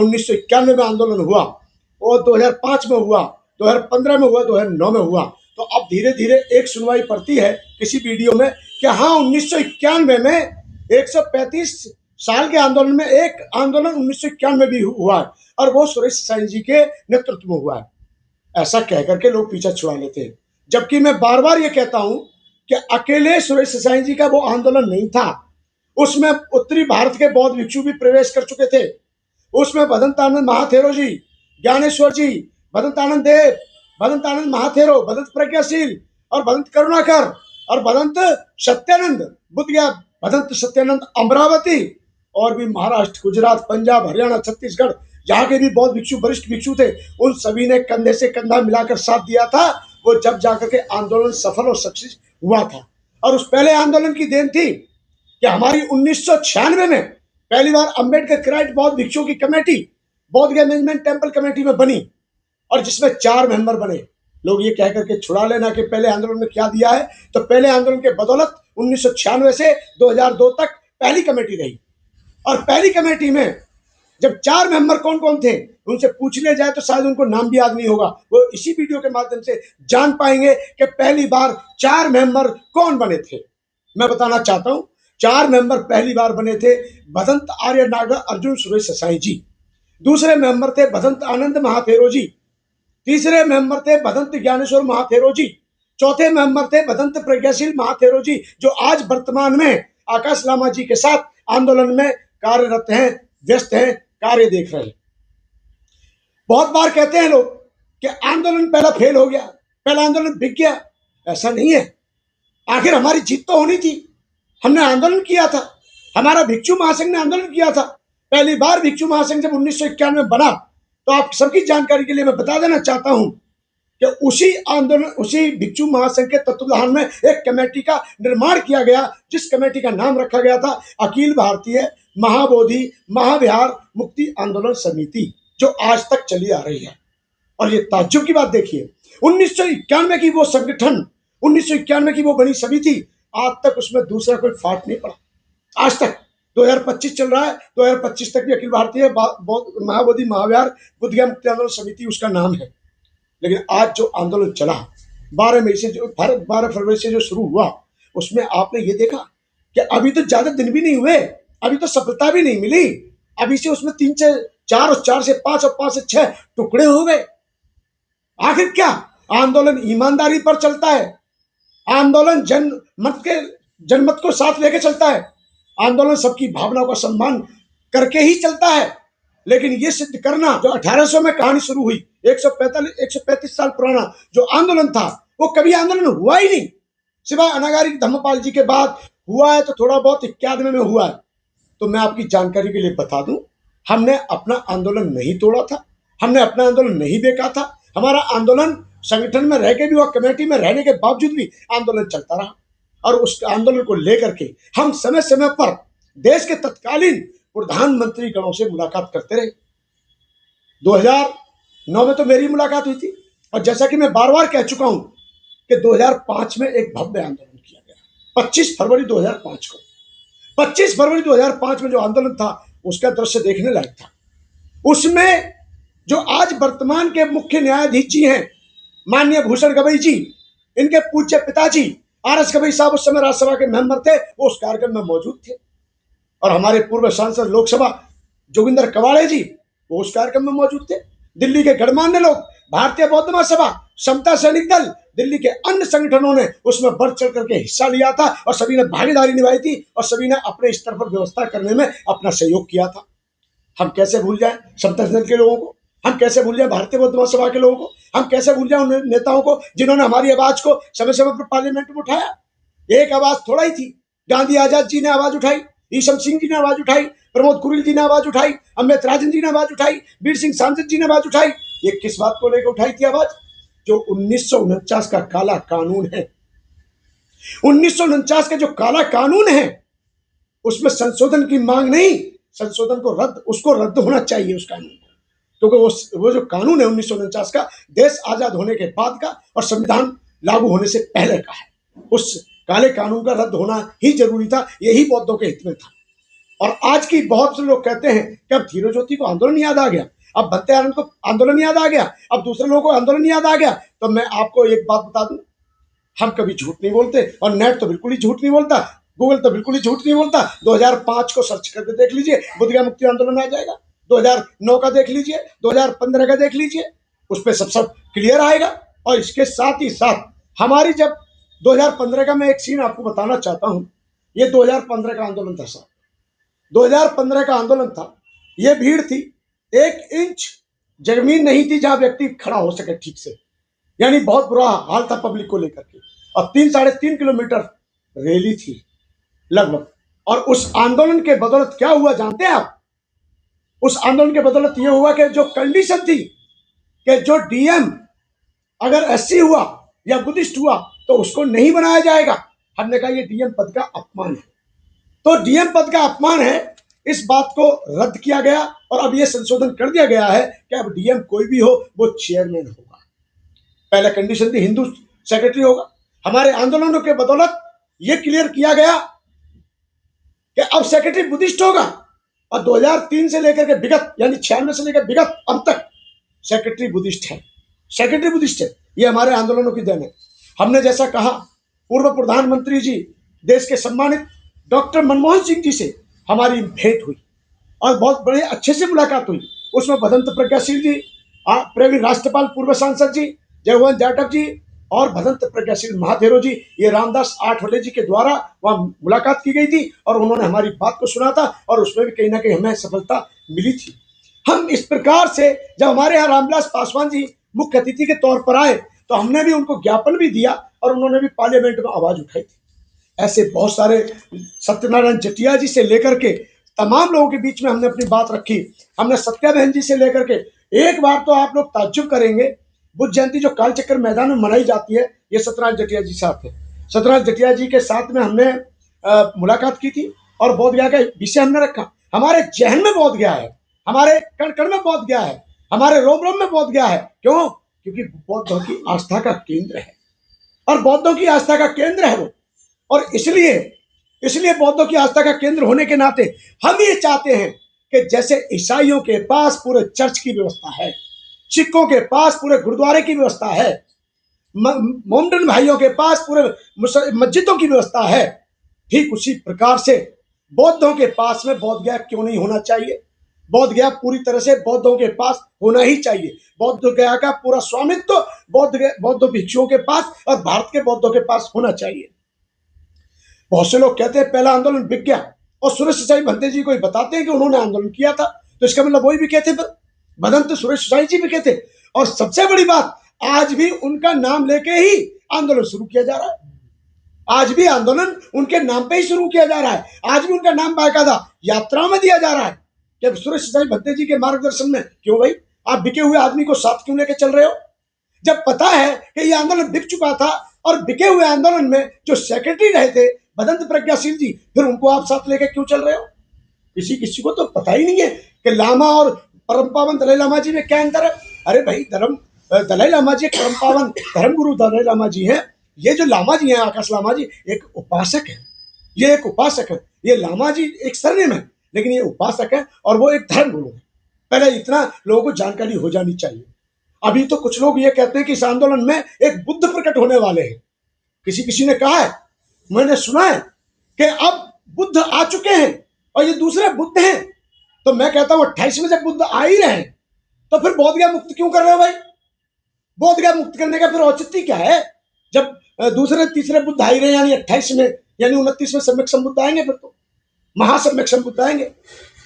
1991 में आंदोलन हुआ और 2005 में हुआ, 2015 में हुआ, 2009 में हुआ। तो अब धीरे धीरे एक सुनवाई पड़ती है किसी वीडियो में कि हाँ 1991 में 135 साल के आंदोलन में एक आंदोलन 1991 में भी हुआ है और वो सुरेश साईं जी के नेतृत्व में हुआ है। ऐसा कह करके लोग पीछा छुड़ा लेते हैं, जबकि मैं बार बार ये कहता हूं कि अकेले सुरेश साईं जी का वो आंदोलन नहीं था, उसमें उत्तरी भारत के बौद्ध भिक्षु भी प्रवेश कर चुके थे। उसमें भदंतानंद महाथेरो जी, ज्ञानेश्वर जी, भदंतानंद देव, भदंतानंद महाथेरो, भदंत प्रज्ञाशील और भदंत करुणाकर और भदंत सत्यानंद बुद्धगया, भदंत सत्यानंद अमरावती और भी महाराष्ट्र, गुजरात, पंजाब, हरियाणा, छत्तीसगढ़ जहाँ के भी बौद्ध भिक्षु, वरिष्ठ भिक्षु थे, उन सभी ने कंधे से कंधा मिलाकर साथ दिया था। वो जब जाकर के आंदोलन सफल और सक्सेस हुआ था। और उस पहले आंदोलन की देन थी कि हमारी 1996 में पहली बार अम्बेडकर क्राइट बौद्ध भिक्षुओं की कमेटी बौद्ध गया मैनेजमेंट टेम्पल कमेटी में बनी और जिसमें 4 मेंबर बने। लोग ये कह करके छुड़ा लेना कि पहले आंदोलन में क्या दिया है, तो पहले आंदोलन के बदौलत 1996 से 2002 तक पहली कमेटी रही। और पहली कमेटी में जब 4 मेंबर कौन कौन थे उनसे पूछ लिया जाए तो शायद उनको नाम भी याद नहीं होगा। वो इसी वीडियो के माध्यम से जान पाएंगे कि पहली बार 4 मेंबर कौन बने थे। मैं बताना चाहता हूं, 4 मेंबर पहली बार बने थे भदंत आर्य नागा अर्जुन सुरेश साईं जी, दूसरे मेंबर थे भदंत आनंद महाथेरो जी, तीसरे मेंबर थे भदंत ज्ञानेश्वर महाथेरो जी, चौथे मेंबर थे भदंत प्रज्ञाशील महाथेरो जी, जो आज वर्तमान में आकाश लामा जी के साथ आंदोलन में कार्यरत हैं, व्यस्त हैं, कार्य देख रहे हैं। बहुत बार कहते हैं लोग कि आंदोलन पहला फेल हो गया, पहला आंदोलन बिक गया। ऐसा नहीं है, आखिर हमारी जीत तो होनी थी। हमने आंदोलन किया था, हमारा भिक्षु महासंघ ने आंदोलन किया था। पहली बार भिक्षु महासंघ जब 1991 में बना, तो आप सबकी जानकारी के लिए मैं बता देना चाहता हूं कि उसी आंदोलन, उसी भिक्षु महासंघ के तत्वाधान में एक कमेटी का निर्माण किया गया, जिस कमेटी का नाम रखा गया था अखिल भारतीय महाबोधि महाविहार मुक्ति आंदोलन समिति, जो आज तक चली आ रही है। और ये ताज्जुब की बात देखिए, 1991 की वो संगठन, 1991 की वो बनी समिति, आज तक उसमें दूसरा कोई फाट नहीं पड़ा। आज तक 2025 चल रहा है, 2025 तक भी अखिल भारतीय महाबोधि महाविहार बुद्धगया मुक्ति आंदोलन समिति उसका नाम है। लेकिन आज जो आंदोलन चला 12 मई से, जो 12 फरवरी से जो शुरू हुआ, उसमें आपने ये देखा कि अभी तो ज्यादा दिन भी नहीं हुए, अभी तो सफलता भी नहीं मिली, अभी से उसमें 3 से 4 और 4 से 5 और 5 से 6 टुकड़े हो गए। आखिर क्या आंदोलन ईमानदारी पर चलता है, आंदोलन जनमत को साथ लेके चलता है, आंदोलन सबकी भावनाओं का सम्मान करके ही चलता है। लेकिन ये सिद्ध करना, जो 1800 में कहानी शुरू हुई, 135 साल पुराना जो आंदोलन था, वो कभी आंदोलन हुआ ही नहीं, सिवाय अनागारिक धम्मपाल जी के बाद हुआ है, तो थोड़ा बहुत 91 में हुआ है। तो मैं आपकी जानकारी के लिए बता दूं, हमने अपना आंदोलन नहीं तोड़ा था, हमने अपना आंदोलन नहीं बेचा था। हमारा आंदोलन संगठन में रह के भी और कमेटी में रहने के बावजूद भी आंदोलन चलता रहा। और उस आंदोलन को लेकर के हम समय समय पर देश के तत्कालीन प्रधानमंत्री गणों से मुलाकात करते रहे। 2009 में तो मेरी मुलाकात हुई थी, और जैसा कि मैं बार बार कह चुका हूं कि 2005 में एक भव्य आंदोलन किया गया। 25 फरवरी 2005 को, 25 फरवरी 2005 में जो आंदोलन था, उसका दृश्य देखने लायक था। उसमें जो आज वर्तमान के मुख्य न्यायाधीश जी हैं, माननीय भूषण गवई जी, इनके पूज्य पिताजी RS गवई साहब उस समय राज्यसभा के मेंबर थे, वो उस कार्यक्रम में मौजूद थे। और हमारे पूर्व सांसद लोकसभा जोगिंदर कवाड़े जी, वो उस कार्यक्रम में मौजूद थे। दिल्ली के गणमान्य लोग, भारतीय बौद्ध महासभा, समता सैनिक दल, दिल्ली के अन्य संगठनों ने उसमें बढ़ चढ़ करके हिस्सा लिया था और सभी ने भागीदारी निभाई थी और सभी ने अपने स्तर पर व्यवस्था करने में अपना सहयोग किया था। हम कैसे भूल जाए समता सैनिक के लोगों को, हम कैसे भूल जाए भारतीय बौद्ध महासभा के लोगों को, हम कैसे भूल जाए उन नेताओं को जिन्होंने हमारी आवाज को समय समय पर पार्लियामेंट में उठाया। एक आवाज थोड़ा ही थी, गांधी आजाद जी ने आवाज उठाई, ईशम सिंह जी ने आवाज उठाई, प्रमोद कुरिल जी ने आवाज उठाई, अमित राजन जी ने आवाज उठाई, वीर सिंह सांसद जी ने आवाज उठाई। ये किस बात को लेकर उठाई थी आवाज? जो 1949 का काला कानून है, 1949 का जो काला कानून है, उसमें संशोधन की मांग नहीं, संशोधन को उसको रद्द होना चाहिए उस कानून को, क्योंकि वो जो कानून है 1949 का, देश आजाद होने के बाद का और संविधान लागू होने से पहले का है। उस काले कानून का रद्द होना ही जरूरी था, यही बौद्धों के हित में था। और आज की बहुत से लोग कहते हैं कि अब धीरज ज्योति को आंदोलन याद आ गया, अब भत्ते आनंद को आंदोलन याद आ गया, अब दूसरे लोगों को आंदोलन याद आ गया। तो मैं आपको एक बात बता दूं, हम कभी झूठ नहीं बोलते, और नेट तो बिल्कुल ही झूठ नहीं बोलता, गूगल तो बिल्कुल ही झूठ नहीं बोलता। 2005 को सर्च करके देख लीजिए, बोधगया मुक्ति आंदोलन आ जाएगा। 2009 का देख लीजिए, 2015 का देख लीजिए, उस पर सब क्लियर आएगा। और इसके साथ ही साथ हमारी जब 2015 का मैं एक सीन आपको बताना चाहता हूं, ये 2015 का आंदोलन था साहब, 2015 का आंदोलन था। ये भीड़ थी, 1 इंच जमीन नहीं थी जहां व्यक्ति खड़ा हो सके ठीक से, यानी बहुत बुरा हाल था पब्लिक को लेकर के। और 3-3.5 किलोमीटर रैली थी लगभग। और उस आंदोलन के बदौलत क्या हुआ जानते हैं आप? उस आंदोलन के बदौलत यह हुआ कि जो कंडीशन थी कि जो डीएम अगर एससी हुआ या बुद्धिस्ट हुआ तो उसको नहीं बनाया जाएगा, हमने कहा यह डीएम पद का अपमान है। तो डीएम पद का अपमान है, इस बात को रद्द किया गया। और अब यह संशोधन कर दिया गया है कि अब डीएम कोई भी हो वो चेयरमैन होगा। पहले कंडीशन थी हिंदू सेक्रेटरी होगा। हमारे आंदोलनों के बदौलत यह क्लियर किया गया कि अब सेक्रेटरी बुद्धिस्ट होगा। और 2003 से लेकर के विगत, यानी 96 से लेकर विगत अब तक सेक्रेटरी बुद्धिस्ट है, सेक्रेटरी बुद्धिस्ट है। ये हमारे आंदोलनों की देन है। हमने जैसा कहा, पूर्व प्रधानमंत्री जी, देश के सम्मानित डॉक्टर मनमोहन सिंह जी से हमारी भेंट हुई और बहुत बड़े अच्छे से मुलाकात हुई। उसमें भदंत प्रज्ञाशील जी, प्रवीण राष्ट्रपाल, पूर्व सांसद जी जयवंत जाटव जी और भदंत प्रज्ञाशील महाथेरो जी, ये रामदास आठवले जी के द्वारा वहाँ मुलाकात की गई थी और उन्होंने हमारी बात को सुना था और उसमें भी कहीं ना कहीं हमें सफलता मिली थी। हम इस प्रकार से, जब हमारे यहाँ रामविलास पासवान जी मुख्य अतिथि के तौर पर आए तो हमने भी उनको ज्ञापन भी दिया और उन्होंने भी पार्लियामेंट में आवाज उठाई थी। ऐसे बहुत सारे, सत्यनारायण जटिया जी से लेकर के तमाम लोगों के बीच में हमने अपनी बात रखी। हमने सत्या बहन जी से लेकर के, एक बार तो आप लोग ताज्जुब करेंगे, बुद्ध जयंती जो कालचक्र मैदान में मनाई जाती है, ये सत्यनारायण जटिया जी साथ है। सत्यनारायण जटिया जी के साथ में हमने मुलाकात की थी और बोध गया का विषय हमने रखा। हमारे जहन में बोध गया है, हमारे कण कण में बोध गया है, हमारे रोम रोम में बोध गया है। क्यों? क्योंकि बौद्धों की आस्था का केंद्र है और बौद्धों की आस्था का केंद्र है वो। और इसलिए बौद्धों की आस्था का केंद्र होने के नाते हम ये चाहते हैं कि जैसे ईसाइयों के पास पूरे चर्च की व्यवस्था है, सिखों के पास पूरे गुरुद्वारे की व्यवस्था है, मोमडन भाइयों के पास पूरे मस्जिदों की व्यवस्था है, ठीक उसी प्रकार से बौद्धों के पास में बोध गया क्यों नहीं होना चाहिए? बोध गया पूरी तरह से बौद्धों के पास होना ही चाहिए। बोध गया का पूरा स्वामित्व बौद्ध भिक्षुओं के पास और भारत के बौद्धों के पास होना चाहिए। बहुत से लोग कहते हैं पहला आंदोलन बिक गया, और सुरेश साई भंते जी को बताते हैं कि उन्होंने आंदोलन किया था, तो इसका मतलब वही भी कहते, पर भदंत सुरेश साई जी भी कहते। और सबसे बड़ी बात, आज भी उनका नाम लेके ही आंदोलन शुरू किया जा रहा है, आज भी आंदोलन उनके नाम पे ही शुरू किया जा रहा है, आज भी उनका नाम बाकायदा यात्रा में दिया जा रहा है। जब सुरेश साई भंते जी के मार्गदर्शन में, क्यों भाई आप बिके हुए आदमी को साथ क्यों लेके चल रहे हो? जब पता है कि ये आंदोलन बिक चुका था और बिके हुए आंदोलन में जो सेक्रेटरी रहे थे भदंत प्रज्ञाशील जी, फिर उनको आप साथ लेके क्यों चल रहे हो? किसी को तो पता ही नहीं है कि लामा और परम पावन दलाई लामा जी में क्या अंतर है। अरे भाई, दलाई लामा जी परम पावन धर्म गुरु दलाई लामा जी हैं। ये जो लामा जी हैं, आकाश लामा जी, एक उपासक है, ये एक उपासक है। ये लामा जी एक सरनेम है, लेकिन ये उपासक है और वो एक धर्म गुरु है। पहले इतना लोगों को जानकारी हो जानी चाहिए। अभी तो कुछ लोग ये कहते हैं कि इस आंदोलन में एक बुद्ध प्रकट होने वाले हैं। किसी ने कहा है, मैंने सुना है कि अब बुद्ध आ चुके हैं और ये दूसरे बुद्ध हैं। तो मैं कहता हूं 28 में जब बुद्ध आ ही रहे हैं तो फिर बोध गया मुक्त क्यों कर रहे हो भाई? बोध गया मुक्त करने का फिर औचित्य क्या है? जब दूसरे तीसरे बुद्ध आ ही रहे हैं, यानी 28 में, यानी 29 में सम्यक संबुद्ध आएंगे, फिर तो महासम्यक संबुद्ध आएंगे।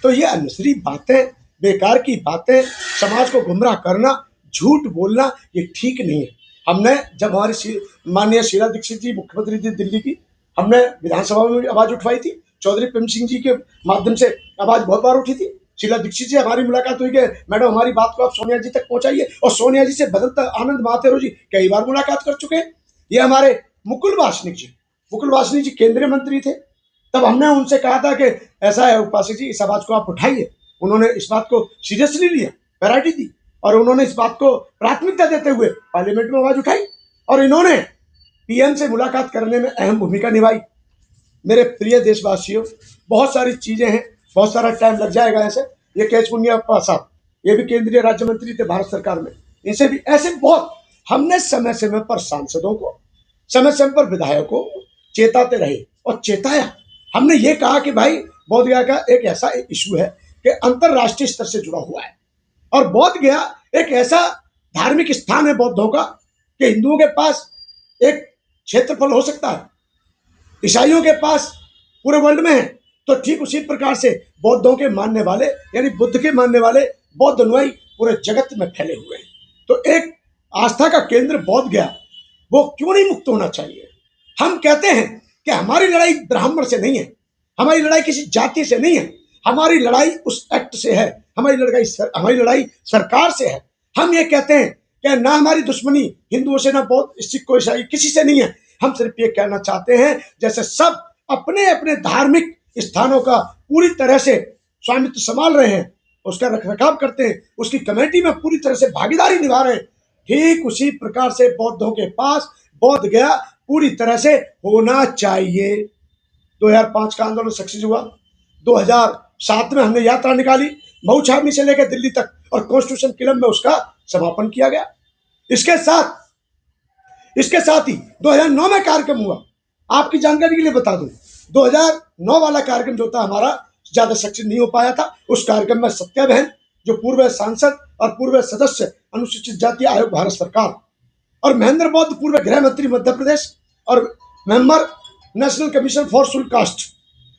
तो ये अनसरी बातें, बेकार की बातें, समाज को गुमराह करना, झूठ बोलना, ये ठीक नहीं है। हमने जब हमारी माननीय शीला दीक्षित जी मुख्यमंत्री थी दिल्ली की, हमने विधानसभा में भी आवाज उठवाई थी, चौधरी प्रेम सिंह जी के माध्यम से आवाज बहुत बार उठी थी। शीला दीक्षित जी हमारी मुलाकात हुई कि मैडम हमारी बात को आप सोनिया जी तक पहुंचाइए, और सोनिया जी से भदंत आनंद महाथेरो जी कई बार मुलाकात कर चुके हैं। ये हमारे मुकुल वासनिक जी केंद्रीय मंत्री थे, तब हमने उनसे कहा था कि ऐसा है उपासक जी, इस आवाज को आप उठाइए। उन्होंने इस बात को सीरियसली लिया, पैराटी दी, और उन्होंने इस बात को प्राथमिकता देते हुए पार्लियामेंट में आवाज उठाई और इन्होंने पीएम से मुलाकात करने में अहम भूमिका निभाई। मेरे प्रिय देशवासियों, बहुत सारी चीजें हैं बहुत सारा टाइम लग जाएगा ऐसे। ये केएच मुनियप्पा साहब, ये भी केंद्रीय राज्य मंत्री थे भारत सरकार में, इनसे भी ऐसे बहुत हमने समय समय पर सांसदों को, समय समय पर विधायकों को चेताते रहे और चेताया। हमने ये कहा कि भाई बोधगया का एक ऐसा इशू है कि अंतरराष्ट्रीय स्तर से जुड़ा हुआ है, और बोधगया एक ऐसा धार्मिक स्थान है बौद्धों का कि हिंदुओं के पास एक क्षेत्रफल हो सकता है, ईसाइयों के पास पूरे वर्ल्ड में है, तो ठीक उसी प्रकार से बौद्धों के मानने वाले यानी बुद्ध के मानने वाले बौद्ध अनुयायी पूरे जगत में फैले हुए हैं। तो एक आस्था का केंद्र बोध गया, वो क्यों नहीं मुक्त होना चाहिए। हम कहते हैं कि हमारी लड़ाई ब्राह्मण से नहीं है, हमारी लड़ाई किसी जाति से नहीं है, हमारी लड़ाई उस एक्ट से है, हमारी लड़ाई सरकार से है। हम ये कहते हैं कि ना हमारी दुश्मनी हिंदुओं से, ना बौद्ध, सिख, ईसाई किसी से नहीं है। हम सिर्फ ये कहना चाहते हैं जैसे सब अपने अपने धार्मिक स्थानों का पूरी तरह से स्वामित्व संभाल रहे हैं, उसका रखरखाव करते हैं, उसकी कमेटी में पूरी तरह से भागीदारी निभा रहे हैं, ठीक उसी प्रकार से बौद्धों के पास बोध गया पूरी तरह से होना चाहिए। 2005 का आंदोलन सक्सेस हुआ, 2007 में हमने यात्रा निकाली मऊ छावनी से लेकर दिल्ली तक, और कॉन्स्टिट्यूशन किलम में उसका समापन किया गया। इसके साथ ही 2009 में कार्यक्रम हुआ। आपकी जानकारी के लिए बता दूं, 2009 वाला कार्यक्रम जो था हमारा ज्यादा सक्सेस नहीं हो पाया था। उस कार्यक्रम में सत्या बहन, जो पूर्व सांसद और पूर्व सदस्य अनुसूचित जाति आयोग भारत सरकार, और महेंद्र बौद्ध पूर्व गृह मंत्री मध्य प्रदेश और member national commission for scheduled caste,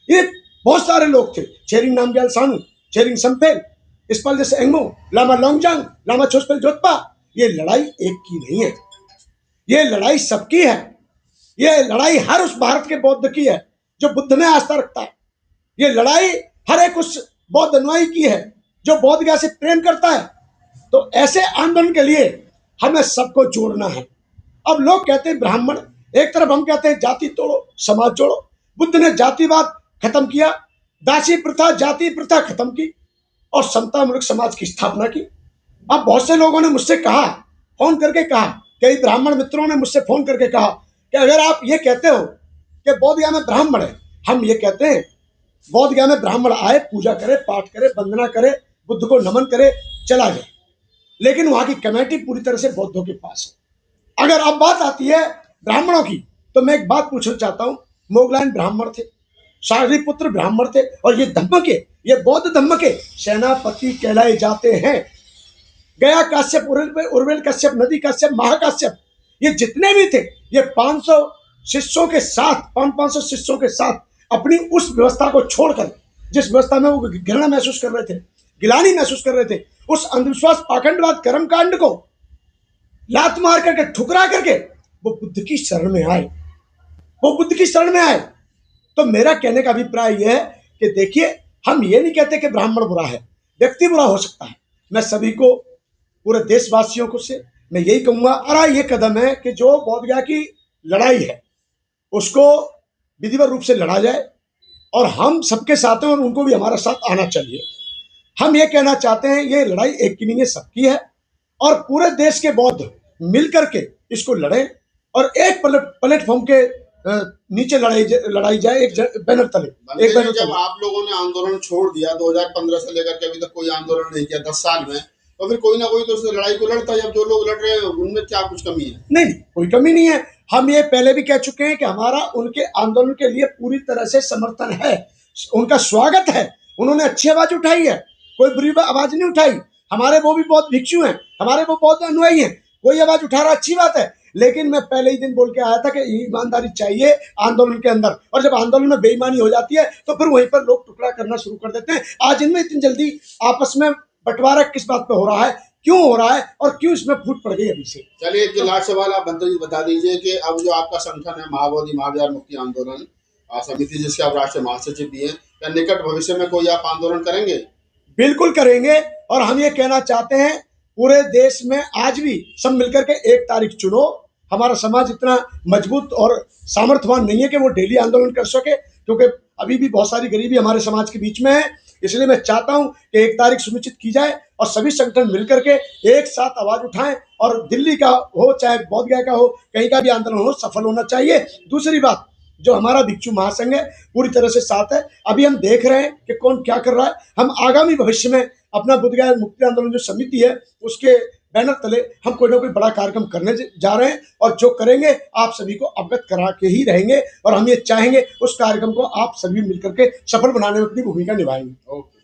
ये बहुत सारे लोग थे। छेरिंग नामग्याल सानू, छेरिंग सम्पेल, इस्पाल जैसे एंगमो, लामा लोंगजांग, लामा छोसपेल जोतपा। ये लड़ाई एक की नहीं है, ये लड़ाई सबकी है। ये लड़ाई हर उस भारत के बौद्ध की है जो बुद्ध में आस्था रखता है। ये लड़ाई हर एक उस बौद्ध अनुयायी की है जो बोध गया से प्रेम करता है। तो ऐसे आंदोलन के लिए हमें सबको जोड़ना है। अब लोग कहते हैं ब्राह्मण, एक तरफ हम कहते हैं जाति तोड़ो समाज जोड़ो। बुद्ध ने जातिवाद खत्म किया, दासी प्रथा जाति प्रथा खत्म की और समतामूलक समाज की स्थापना की। अब बहुत से लोगों ने मुझसे कहा, फोन करके कहा, कई ब्राह्मण मित्रों ने मुझसे फोन करके कहा कि अगर आप ये कहते हो कि बोध गया में ब्राह्मण है, हम ये कहते हैं बोध गया में ब्राह्मण आए, पूजा करे, पाठ करे, वंदना करे, बुद्ध को नमन करे, चला जाए, लेकिन वहां की कमेटी पूरी तरह से बौद्धों के पास है। अगर अब बात आती है ब्राह्मणों की, तो मैं एक बात पूछना चाहता हूं। मोगलाइन ब्राह्मण थे, शारीपुत्र ब्राह्मण थे, और ये धम्म के, ये बौद्ध धम्म के सेनापति कहलाए जाते हैं। गया काश्यप, उर्वेल कश्यप, नदी कश्यप, महाकाश्यप, ये जितने भी थे, ये 500 शिष्यों के साथ, 500 शिष्यों के साथ अपनी उस व्यवस्था को छोड़कर, जिस व्यवस्था में वो घृणा महसूस कर रहे थे, गिलानी महसूस कर रहे थे, उस अंधविश्वास, पाखंडवाद, कर्मकांड को लात मार करके, ठुकरा करके वो बुद्ध की शरण में आए, वो बुद्ध की शरण में आए। तो मेरा कहने का अभिप्राय यह है कि देखिए, हम ये नहीं कहते कि ब्राह्मण बुरा है, व्यक्ति बुरा हो सकता है। मैं सभी को, पूरे देशवासियों को से मैं यही कहूंगा, हमारा ये कदम है कि जो बोध गया की लड़ाई है उसको विधिवत रूप से लड़ा जाए, और हम सबके साथ हैं और उनको भी हमारा साथ आना चाहिए। हम ये कहना चाहते हैं, ये लड़ाई एक की नहीं है, सबकी है, और पूरे देश के बौद्ध मिलकर के इसको लड़ें और एक प्लेटफॉर्म के नीचे लड़ाई जाए, एक बैनर तले, एक बैनर जब आप लोगों ने आंदोलन छोड़ दिया 2015 से लेकर के अभी तक कोई आंदोलन नहीं किया 10 साल में, तो फिर कोई ना कोई तो उस लड़ाई को लड़ता है। अब जो लोग लड़ रहे हैं उनमें क्या कुछ कमी है? नहीं, कोई कमी नहीं है। हम ये पहले भी कह चुके हैं कि हमारा उनके आंदोलन के लिए पूरी तरह से समर्थन है, उनका स्वागत है। उन्होंने अच्छी आवाज उठाई है, कोई बुरी आवाज नहीं उठाई। हमारे वो भी बहुत भिक्षु हैं, हमारे वो बहुत अनुयायी हैं, कोई आवाज उठा रहा अच्छी बात है। लेकिन मैं पहले ही दिन बोल के आया था कि ईमानदारी चाहिए आंदोलन के अंदर, और जब आंदोलन में बेईमानी हो जाती है तो फिर वहीं पर लोग टुकड़ा करना शुरू कर देते हैं। आज इनमें इतनी जल्दी आपस में बंटवारा किस बात पे हो रहा है, क्यों हो रहा है, और क्यों इसमें फूट पड़ गई अभी से? चलिए, एक लास्ट सवाल आप बता दीजिए कि अब जो आपका संगठन है महाबोधि महाविहार मुक्ति आंदोलन समिति, जिसके आप राष्ट्रीय महासचिव भी हैं, क्या निकट भविष्य में कोई आप आंदोलन करेंगे? बिल्कुल करेंगे, और हम ये कहना चाहते हैं पूरे देश में आज भी सब मिलकर के 1 तारीख चुनो। हमारा समाज इतना मजबूत और सामर्थ्यवान नहीं है कि वो डेली आंदोलन कर सके, क्योंकि अभी भी बहुत सारी गरीबी हमारे समाज के बीच में है। इसलिए मैं चाहता हूं कि 1 तारीख सुनिश्चित की जाए और सभी संगठन मिलकर के एक साथ आवाज उठाएं, और दिल्ली का हो चाहे बोध गया का हो, कहीं का भी आंदोलन हो, सफल होना चाहिए। दूसरी बात, जो हमारा भिक्षु महासंघ है पूरी तरह से साथ है। अभी हम देख रहे हैं कि कौन क्या कर रहा है। हम आगामी भविष्य में अपना बुद्धगया मुक्ति आंदोलन जो समिति है उसके बैनर तले हम कोई ना कोई बड़ा कार्यक्रम करने जा रहे हैं, और जो करेंगे आप सभी को अवगत करा के ही रहेंगे, और हम ये चाहेंगे उस कार्यक्रम को आप सभी मिलकर के सफल बनाने में अपनी भूमिका निभाएंगे। ओके।